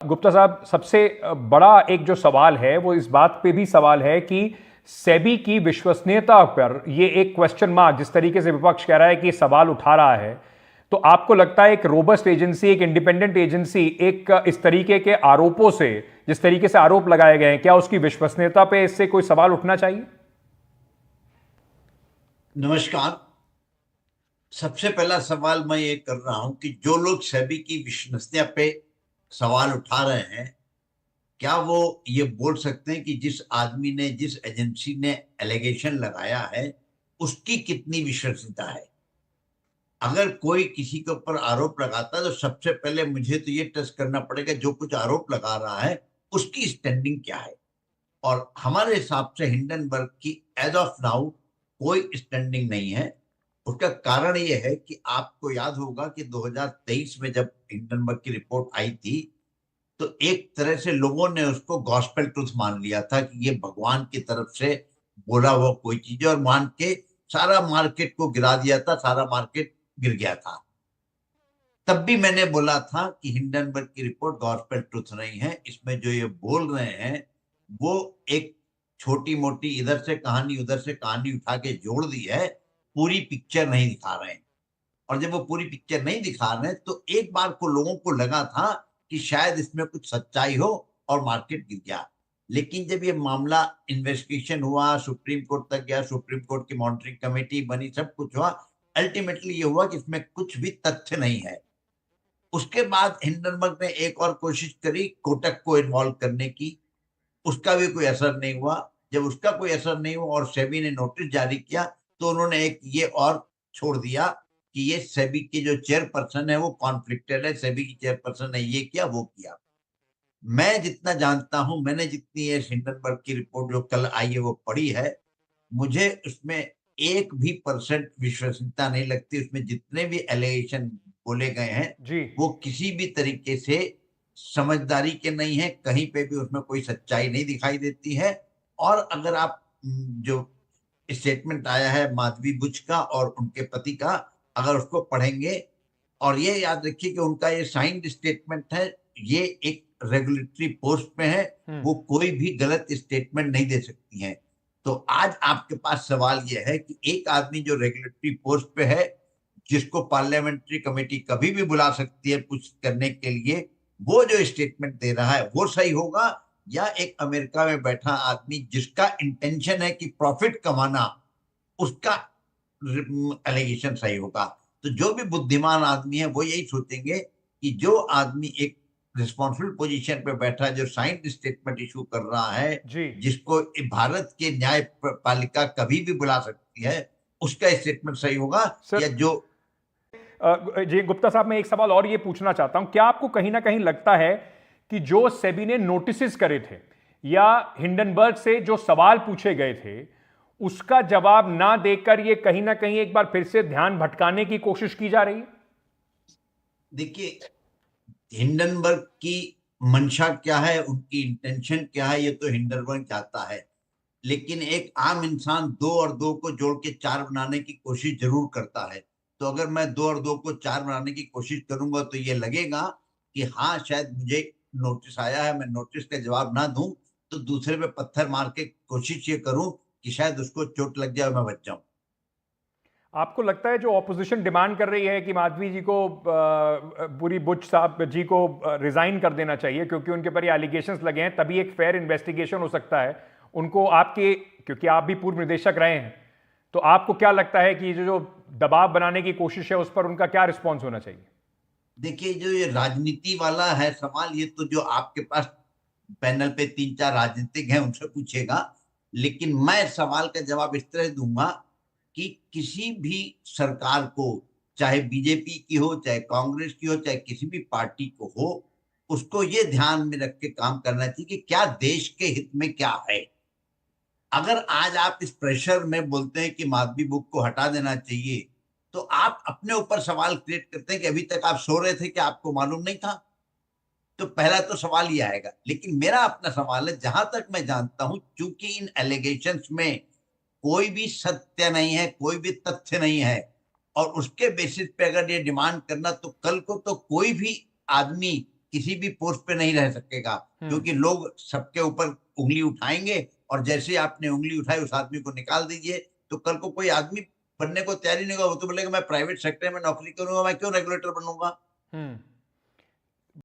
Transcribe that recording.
गुप्ता साहब, सबसे बड़ा एक जो सवाल है वो इस बात पे भी सवाल है कि सेबी की विश्वसनीयता पर ये एक क्वेश्चन मार्क, जिस तरीके से विपक्ष कह रहा है कि सवाल उठा रहा है, तो आपको लगता है एक रोबस्ट एजेंसी, एक इंडिपेंडेंट एजेंसी, एक इस तरीके के आरोपों से, जिस तरीके से आरोप लगाए गए हैं, क्या उसकी विश्वसनीयता पे इससे कोई सवाल उठना चाहिए? नमस्कार। सबसे पहला सवाल मैं ये कर रहा हूं कि जो लोग सेबी की विश्वसनीयता पे सवाल उठा रहे हैं, क्या वो ये बोल सकते हैं कि जिस आदमी ने, जिस एजेंसी ने एलिगेशन लगाया है, उसकी कितनी विश्वसनीयता है? अगर कोई किसी के ऊपर आरोप लगाता है तो सबसे पहले मुझे तो ये टेस्ट करना पड़ेगा जो कुछ आरोप लगा रहा है उसकी स्टैंडिंग क्या है। और हमारे हिसाब से हिंडनबर्ग की एज ऑफ नाउ कोई स्टैंडिंग नहीं है। उसका कारण यह है कि आपको याद होगा कि 2023 में जब हिंडनबर्ग की रिपोर्ट आई थी, तो एक तरह से लोगों ने उसको गॉस्पेल ट्रुथ मान लिया था कि ये भगवान की तरफ से बोला हुआ कोई चीज है, और मान के सारा मार्केट को गिरा दिया था, सारा मार्केट गिर गया था। तब भी मैंने बोला था कि हिंडनबर्ग की रिपोर्ट गॉस्पेल ट्रुथ नहीं है, इसमें जो ये बोल रहे हैं वो एक छोटी मोटी इधर से कहानी उधर से कहानी उठा के जोड़ दी है, पूरी पिक्चर नहीं दिखा रहे हैं। और जब वो पूरी पिक्चर नहीं दिखा रहे हैं तो एक बार को लोगों को लगा था कि शायद इसमें कुछ सच्चाई हो, और मार्केट गिर गया। लेकिन जब ये मामला इन्वेस्टिगेशन हुआ, सुप्रीम कोर्ट तक गया, सुप्रीम कोर्ट की मॉनिटरिंग कमेटी बनी, सब कुछ हुआ, अल्टीमेटली ये हुआ कि इसमें कुछ भी तथ्य नहीं है। उसके बाद हिंडनबर्ग ने एक और कोशिश करी कोटक को इन्वॉल्व करने की, उसका भी कोई असर नहीं हुआ। जब उसका कोई असर नहीं हुआ और सेबी ने नोटिस जारी किया, तो उन्होंने एक ये और छोड़ दिया कि ये सेबी के जो चेयरपर्सन है वो कॉन्फ्लिक्टेड है, सेबी की चेयरपर्सन ने ये किया वो किया। मैं जितना जानता हूं, मैंने जितनी ये हिंडनबर्ग की रिपोर्ट जो कल आई है वो पढ़ी है, मुझे उसमें एक भी परसेंट विश्वसनीयता नहीं लगती। उसमें जितने भी एलिगेशन बोले गए हैं जी। वो किसी भी तरीके से समझदारी के नहीं है, कहीं पे भी उसमें कोई सच्चाई नहीं दिखाई देती है। और अगर आप जो स्टेटमेंट आया है माधवी बुच का और उनके पति का, अगर उसको पढ़ेंगे, और ये याद रखिए कि उनका ये साइंड स्टेटमेंट है, ये एक रेगुलेटरी पोस्ट पे है, हम्म। वो कोई भी गलत स्टेटमेंट नहीं दे सकती हैं। तो आज आपके पास सवाल यह है कि एक आदमी जो रेगुलेटरी पोस्ट पे है, जिसको पार्लियामेंट्री कमेटी कभी भी बुला सकती है कुछ करने के लिए, वो जो स्टेटमेंट दे रहा है वो सही होगा, या एक अमेरिका में बैठा आदमी जिसका इंटेंशन है कि प्रॉफिट कमाना, उसका एलिगेशन सही होगा? तो जो भी बुद्धिमान आदमी है वो यही सोचेंगे कि जो आदमी एक रिस्पॉन्सिबल पोजीशन पे बैठा है, जो साइंड स्टेटमेंट इशू कर रहा है, जी। जिसको भारत के न्याय पालिका कभी भी बुला सकती है, उसका स्टेटमेंट सही होगा। सर, या जो जी गुप्ता साहब, मैं एक सवाल और ये पूछना चाहता हूं, क्या आपको कहीं ना कहीं लगता है कि जो सेबी ने नोटिस करे थे या हिंडनबर्ग से जो सवाल पूछे गए थे, उसका जवाब ना देकर ये कहीं ना कहीं एक बार फिर से ध्यान भटकाने की कोशिश की जा रही है? देखिए, हिंडनबर्ग की मंशा क्या है, उनकी इंटेंशन क्या है, ये तो हिंडनबर्ग चाहता है। लेकिन एक आम इंसान दो और दो को जोड़ के चार बनाने की कोशिश जरूर करता है। तो अगर मैं दो और दो को चार बनाने की कोशिश करूंगा तो ये लगेगा कि हाँ, शायद मुझे नोटिस आया है, मैं नोटिस का जवाब ना दूं तो दूसरे पे पत्थर मार के कोशिश ये करूं कि शायद उसको चोट लग जाए और मैं बच जाऊं। आपको लगता है जो ऑपोजिशन डिमांड कर रही है कि माधवी जी को, पूरी बुच साहब जी को रिजाइन कर देना चाहिए क्योंकि उनके पर ये एलिगेशंस लगे हैं, तभी एक फेयर इन्वेस्टिगेशन हो सकता है उनको, आपके, क्योंकि आप भी पूर्व निदेशक रहे हैं, तो आपको क्या लगता है कि जो दबाव बनाने की कोशिश है उस पर उनका क्या रिस्पॉन्स होना चाहिए? देखिए, जो ये राजनीति वाला है सवाल, ये तो जो आपके पास पैनल पे तीन चार राजनीतिक हैं उनसे पूछेगा। लेकिन मैं सवाल का जवाब इस तरह दूंगा कि किसी भी सरकार को, चाहे बीजेपी की हो, चाहे कांग्रेस की हो, चाहे किसी भी पार्टी को हो, उसको ये ध्यान में रख के काम करना चाहिए कि क्या देश के हित में क्या है। अगर आज आप इस प्रेशर में बोलते हैं कि माधवी बुक को हटा देना चाहिए, तो आप अपने ऊपर सवाल क्रिएट करते हैं कि अभी तक आप सो रहे थे कि आपको मालूम नहीं था। तो पहला तो सवाल ये आएगा। लेकिन मेरा अपना सवाल है, जहां तक मैं जानता हूं, चूंकि इन एलिगेशंस में कोई भी सत्य नहीं है, कोई भी तथ्य नहीं है, और उसके बेसिस पे अगर ये डिमांड करना, तो कल को तो कोई भी आदमी किसी भी पोस्ट पे नहीं रह सकेगा, क्योंकि लोग सबके ऊपर उंगली उठाएंगे, और जैसे आपने उंगली उठाई उस आदमी को निकाल दीजिए, तो कल को कोई आदमी बनने को तैयारी नहीं होगा। वो तो बोलेगा मैं प्राइवेट सेक्टर में नौकरी करूंगा, मैं क्यों रेगुलेटर बनूंगा।